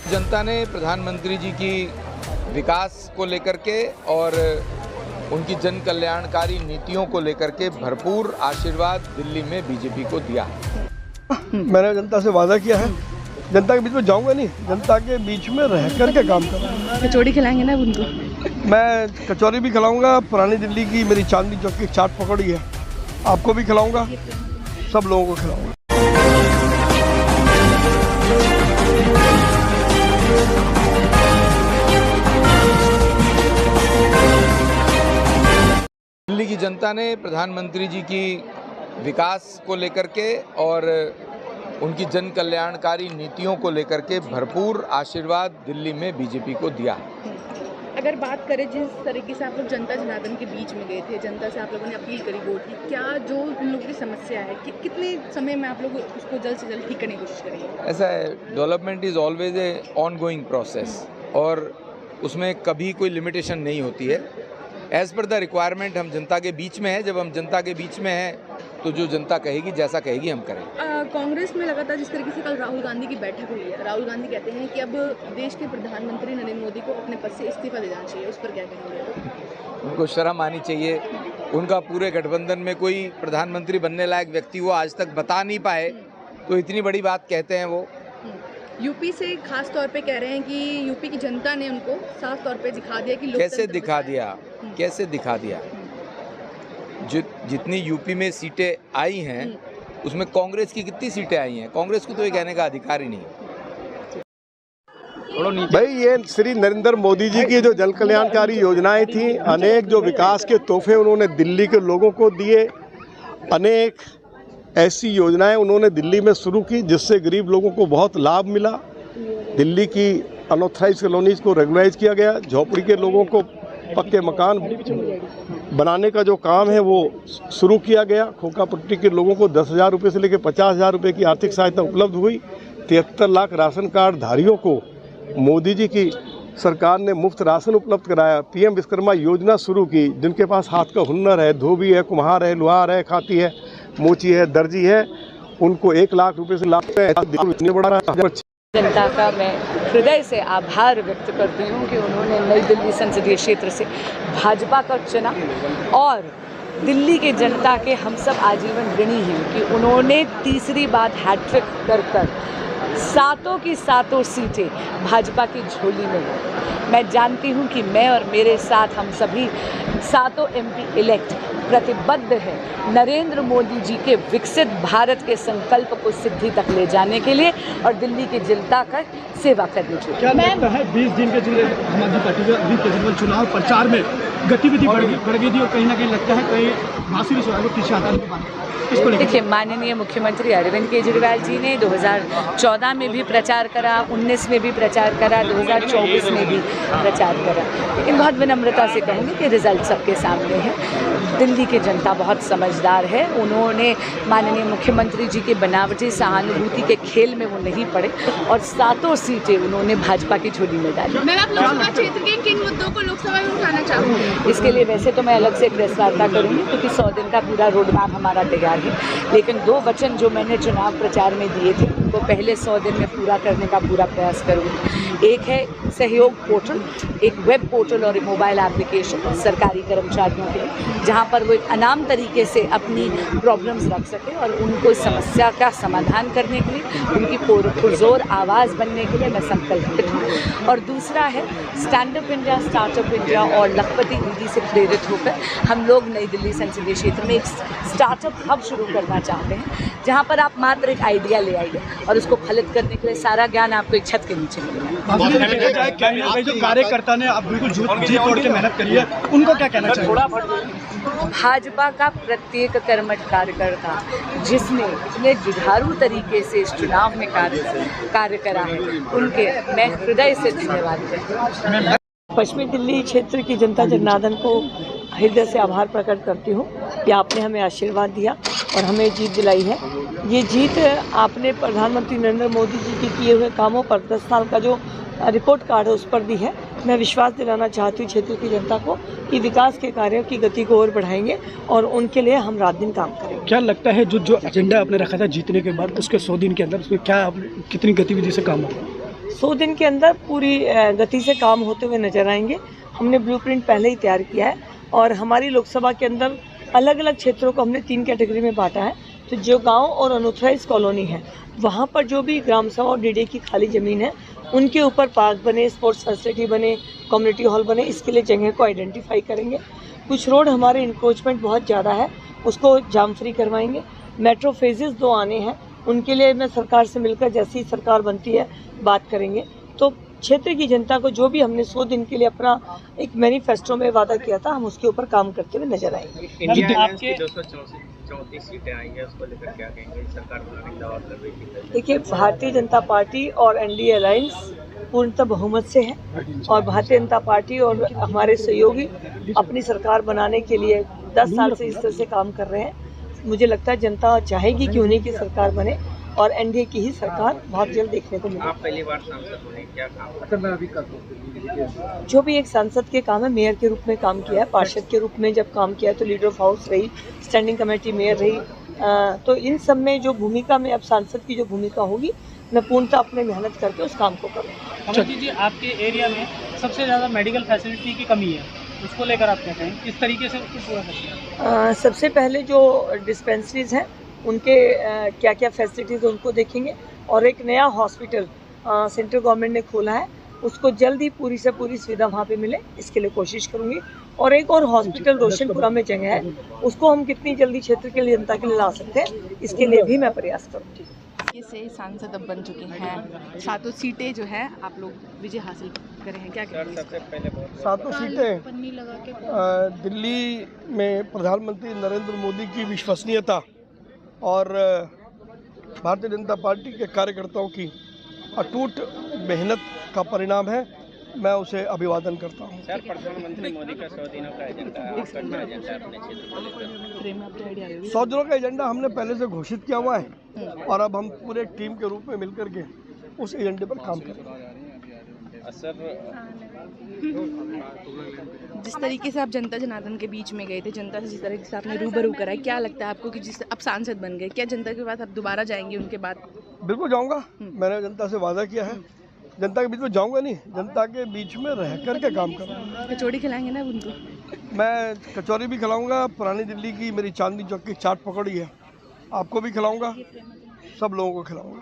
जनता ने प्रधानमंत्री जी की विकास को लेकर के और उनकी जन कल्याणकारी नीतियों को लेकर के भरपूर आशीर्वाद दिल्ली में बीजेपी को दिया। मैंने जनता से वादा किया है, जनता के बीच में जाऊंगा नहीं, जनता के बीच में रह कर के काम करूँगा। कचौड़ी खिलाएंगे ना उनको? मैं कचौरी भी खिलाऊंगा, पुरानी दिल्ली की मेरी चांदनी चौक की चाट पकौड़ी है, आपको भी खिलाऊंगा, सब लोगों को खिलाऊंगा। दिल्ली की जनता ने प्रधानमंत्री जी की विकास को लेकर के और उनकी जन कल्याणकारी नीतियों को लेकर के भरपूर आशीर्वाद दिल्ली में बीजेपी को दिया। अगर बात करें जिस तरीके से आप लोग जनता जनार्दन के बीच में गए थे, जनता से आप लोगों ने अपील करी वोट की, क्या जो उन लोगों की समस्या है कि कितने समय में आप लोग उसको जल्द से जल्द ठीक करने की कोशिश करेंगे? ऐसा है, development is always a ongoing process और उसमें कभी कोई लिमिटेशन नहीं होती है। एज़ पर द रिक्वायरमेंट हम जनता के बीच में है, जब हम जनता के बीच में हैं तो जो जनता कहेगी, जैसा कहेगी हम करेंगे। कांग्रेस में लगातार जिस तरीके से कल राहुल गांधी की बैठक हुई है, राहुल गांधी कहते हैं कि अब देश के प्रधानमंत्री नरेंद्र मोदी को अपने पद से इस्तीफा दे जाना चाहिए, उस पर क्या कहेंगे? उनको शर्म आनी चाहिए। उनका पूरे गठबंधन में कोई प्रधानमंत्री बनने लायक व्यक्ति वो आज तक बता नहीं पाए, तो इतनी बड़ी बात कहते हैं वो। यूपी से खास तौर पे कह रहे हैं कि यूपी की जनता ने उनको साफ तौर पे दिखा दिया कि कैसे दिखा दिया? जितनी यूपी में सीटें आई हैं उसमें कांग्रेस की कितनी सीटें आई हैं? कांग्रेस को तो ये कहने का अधिकार ही नहीं है। भाई ये श्री नरेंद्र मोदी जी की जो जन कल्याणकारी योजनाएं थी, अनेक जो विकास के तोहफे उन्होंने दिल्ली के लोगों को दिए, अनेक ऐसी योजनाएं उन्होंने दिल्ली में शुरू की जिससे गरीब लोगों को बहुत लाभ मिला। दिल्ली की अनऑथराइज कॉलोनीज को रेगुलाइज किया गया, झोपड़ी के लोगों को पक्के मकान बनाने का जो काम है वो शुरू किया गया। खोखा पट्टी के लोगों को 10,000 रुपये से लेकर 50,000 रुपये की आर्थिक सहायता उपलब्ध हुई। 73 लाख राशन कार्ड धारियों को मोदी जी की सरकार ने मुफ्त राशन उपलब्ध कराया। पीएम विश्वकर्मा योजना शुरू की, जिनके पास हाथ का हुनर है, धोबी है, कुम्हार है, लुहार है, खाती है, मोची है, दर्जी है, उनको 1 लाख रुपये से लाख बढ़ा। जनता का मैं हृदय से आभार व्यक्त करती हूँ कि उन्होंने नई दिल्ली संसदीय क्षेत्र से भाजपा का चुना और दिल्ली के जनता के हम सब आजीवन ऋणी हैं कि उन्होंने तीसरी बार हैट्रिक कर सातों की सातों सीटें भाजपा की झोली में हैं। मैं जानती हूँ कि मैं और मेरे साथ हम सभी सातों एमपी इलेक्ट प्रतिबद्ध है नरेंद्र मोदी जी के विकसित भारत के संकल्प को सिद्धि तक ले जाने के लिए और दिल्ली की जनता का सेवा करने के लिए। क्या लगता है 20 दिन के आम आदमी पार्टी का अभी केजरीवाल चुनाव प्रचार में गतिविधि बढ़ गई थी और कहीं ना कहीं लगता है कहीं भाषी को पीछे हटाने की बात? देखिए, माननीय मुख्यमंत्री अरविंद केजरीवाल जी ने 2014 में भी प्रचार करा, 19 में भी प्रचार करा, 2024 में भी प्रचार करा, लेकिन बहुत विनम्रता से कहूँगी कि रिजल्ट सबके सामने है। दिल्ली की जनता बहुत समझदार है। उन्होंने माननीय मुख्यमंत्री जी के बनावटी सहानुभूति के खेल में वो नहीं पड़े और सातों सीटें उन्होंने भाजपा की झोली में डाली। मैं आप लोकसभा क्षेत्र के किन मुद्दों को लोकसभा में उठाना चाहूँगी? इसके लिए वैसे तो मैं अलग से प्रेस वार्ता करूँगी क्योंकि 100 दिन का पूरा रोड मैप हमारा तैयार है, लेकिन 2 वचन जो मैंने चुनाव प्रचार में दिए थे उनको पहले 100 दिन में पूरा करने का पूरा प्रयास करूँगी। एक है सहयोग पोर्टल, एक वेब पोर्टल और एक मोबाइल एप्लीकेशन सरकारी कर्मचारियों के लिए, जहाँ पर वो एक अनाम तरीके से अपनी प्रॉब्लम्स रख सके और उनको इस समस्या का समाधान करने के लिए, उनकी पुरजोर आवाज़ बनने के लिए मैं संकल्पित हूँ। और दूसरा है स्टैंडअप इंडिया, स्टार्टअप इंडिया और लखपति दीदी से प्रेरित होकर हम लोग नई दिल्ली संसदीय क्षेत्र में एक स्टार्टअप हब शुरू करना चाहते हैं, जहाँ पर आप मात्र एक आइडिया ले आइए और उसको फलित करने के लिए सारा ज्ञान आपको एक छत के नीचे मिलेगा। जो कार्यकर्ता ने आप बिल्कुल जी तोड़ के मेहनत करी है, उनको क्या कहना चाहिए? भाजपा का प्रत्येक कर्मठ कार्यकर्ता जिसने जुझारू तरीके से इस चुनाव में कार्य करा है, उनके मैं हृदय से धन्यवाद करती हूँ। पश्चिमी दिल्ली क्षेत्र की जनता जनार्दन को हृदय से आभार प्रकट करती हूँ कि आपने हमें आशीर्वाद दिया और हमें जीत दिलाई है। ये जीत आपने प्रधानमंत्री नरेंद्र मोदी जी के किए हुए कामों पर 10 साल का जो रिपोर्ट कार्ड है उस पर दी है। मैं विश्वास दिलाना चाहती हूँ क्षेत्र की जनता को कि विकास के कार्यों की गति को और बढ़ाएंगे और उनके लिए हम रात दिन काम करेंगे। क्या लगता है जो एजेंडा आपने रखा था जीतने के बाद उसके 100 दिन के अंदर उसमें क्या कितनी गतिविधि से काम होगा? 100 दिन के अंदर पूरी गति से काम होते हुए नजर आएंगे। हमने ब्लूप्रिंट पहले ही तैयार किया है और हमारी लोकसभा के अंदर अलग अलग क्षेत्रों को हमने 3 कैटेगरी में बांटा है। तो जो गांव और अनऑथराइज कॉलोनी है वहाँ पर जो भी ग्राम सभा और डीडीए की खाली ज़मीन है उनके ऊपर पार्क बने, स्पोर्ट्स फैसिलिटी बने, कम्युनिटी हॉल बने, इसके लिए जगह को आइडेंटिफाई करेंगे। कुछ रोड हमारे इंक्रोचमेंट बहुत ज़्यादा है, उसको जाम फ्री करवाएंगे। मेट्रो फेजेस 2 आने हैं, उनके लिए मैं सरकार से मिलकर जैसी सरकार बनती है बात करेंगे। तो क्षेत्र की जनता को जो भी हमने 100 दिन के लिए अपना एक मैनिफेस्टो में वादा किया था, हम उसके ऊपर काम करते हुए नजर आएंगे। इंडिया अलायंस की 234 सीटें आई हैं, उसको लेकर क्या कहेंगे? सरकार बनाने की दावा कर रही थी। देखिए, भारतीय जनता पार्टी और एनडीए अलायंस पूर्णतः बहुमत से है और भारतीय जनता पार्टी और हमारे सहयोगी अपनी सरकार बनाने के लिए 10 साल से इस तरह से काम कर रहे हैं। मुझे लगता है जनता चाहेगी कि उन्हीं की सरकार बने और एनडीए की ही सरकार बहुत जल्द देखने को मिले। आप पहली बार सांसद बने, क्या काम? मैं अभी जो भी एक सांसद के काम है, मेयर के रूप में काम किया है, पार्षद के रूप में जब काम किया है तो लीडर ऑफ हाउस रही, स्टैंडिंग कमेटी मेयर रही, तो इन सब में जो भूमिका में अब सांसद की जो भूमिका होगी मैं पूर्णतः अपने मेहनत करके उस काम को करूँगा। कमल जी, आपके एरिया में सबसे ज़्यादा मेडिकल फैसिलिटी की कमी है, उसको लेकर आप क्या कहें, किस तरीके से उसको पूरा करते हैं? सबसे पहले जो डिस्पेंसरीज हैं उनके क्या क्या फैसिलिटीज़ है उनको देखेंगे और एक नया हॉस्पिटल सेंट्रल गवर्नमेंट ने खोला है, उसको जल्द ही पूरी से पूरी सुविधा वहाँ पे मिले, इसके लिए कोशिश करूँगी। और एक और हॉस्पिटल रोशनपुरा में जगह है, उसको हम कितनी जल्दी क्षेत्र के लिए, जनता के लिए ला सकते हैं, इसके लिए भी मैं प्रयास करूँगी। से सांसद अब बन चुके हैं, 7 सीटें जो है आप लोग विजय हासिल करे हैं, क्या करेंगे? सबसे पहले बहुत 7 सीटें दिल्ली में प्रधानमंत्री नरेंद्र मोदी की विश्वसनीयता और भारतीय जनता पार्टी के कार्यकर्ताओं की अटूट मेहनत का परिणाम है। मैं उसे अभिवादन करता हूँ। सर, प्रधानमंत्री मोदी का 100 दिनों का एजेंडा है, आपका क्या एजेंडा है अपने क्षेत्र को लेकर? 100 दिनों का एजेंडा हमने पहले से घोषित किया हुआ है और अब हम पूरे टीम के रूप में मिलकर के उस एजेंडे पर काम करेंगे। सर, जिस तरीके से आप जनता जनार्दन के बीच में गए थे, जनता से जिस तरीके से आपने रूबरू करा, क्या लगता है आपको कि जिस अब सांसद बन गए, क्या जनता के बाद आप दोबारा जाएंगे उनके बाद? बिल्कुल जाऊँगा, मैंने जनता से वादा किया है। जनता के बीच में जाऊँगा नहीं, जनता के बीच में रह कर के काम करूँगा। कचौड़ी खिलाएंगे ना उनको? मैं कचौरी भी खिलाऊँगा, पुरानी दिल्ली की मेरी चांदनी चौक की चाट पकौड़ी है, आपको भी खिलाऊँगा, सब लोगों को खिलाऊँगा।